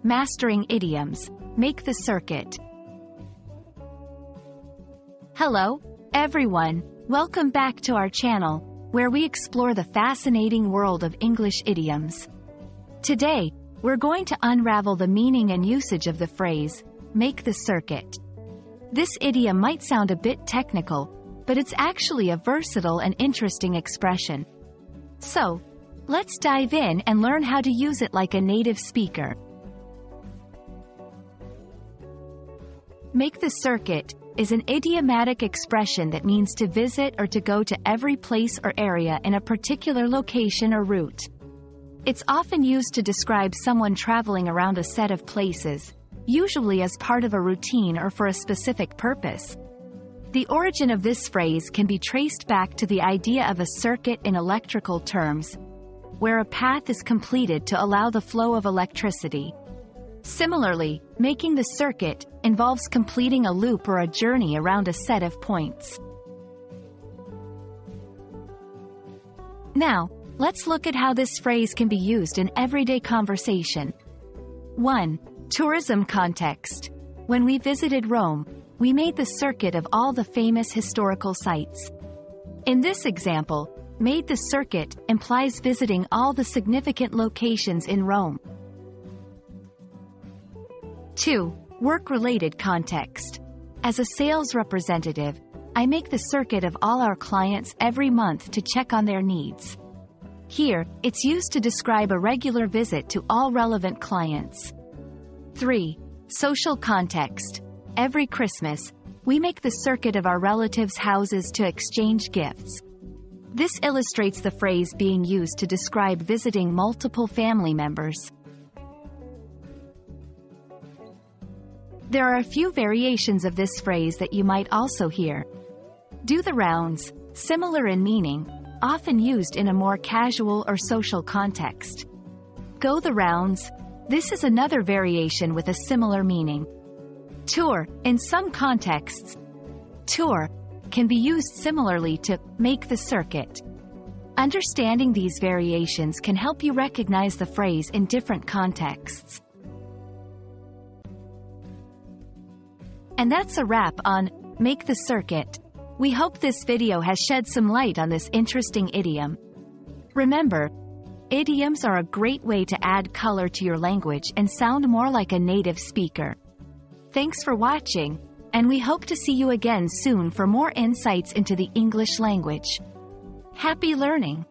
Mastering Idioms. Make the circuit. Hello, everyone. Welcome back to our channel, where we explore the fascinating world of English idioms. Today, we're going to unravel the meaning and usage of the phrase, make the circuit. This idiom might sound a bit technical, but it's actually a versatile and interesting expression. So, let's dive in and learn how to use it like a native speaker. Make the circuit is an idiomatic expression that means to visit or to go to every place or area in a particular location or route. It's often used to describe someone traveling around a set of places, usually as part of a routine or for a specific purpose. The origin of this phrase can be traced back to the idea of a circuit in electrical terms, where a path is completed to allow the flow of electricity. Similarly, making the circuit involves completing a loop or a journey around a set of points. Now, let's look at how this phrase can be used in everyday conversation. 1. Tourism context. When we visited Rome, we made the circuit of all the famous historical sites. In this example, made the circuit implies visiting all the significant locations in Rome. 2. Work-related context. As a sales representative, I make the circuit of all our clients every month to check on their needs. Here, it's used to describe a regular visit to all relevant clients. 3. Social context. Every Christmas, we make the circuit of our relatives' houses to exchange gifts. This illustrates the phrase being used to describe visiting multiple family members. There are a few variations of this phrase that you might also hear. Do the rounds, similar in meaning, often used in a more casual or social context. Go the rounds. This is another variation with a similar meaning. Tour, in some contexts, tour can be used similarly to make the circuit. Understanding these variations can help you recognize the phrase in different contexts. And that's a wrap on Make the Circuit. We hope this video has shed some light on this interesting idiom. Remember, idioms are a great way to add color to your language and sound more like a native speaker. Thanks for watching, and we hope to see you again soon for more insights into the English language. Happy learning!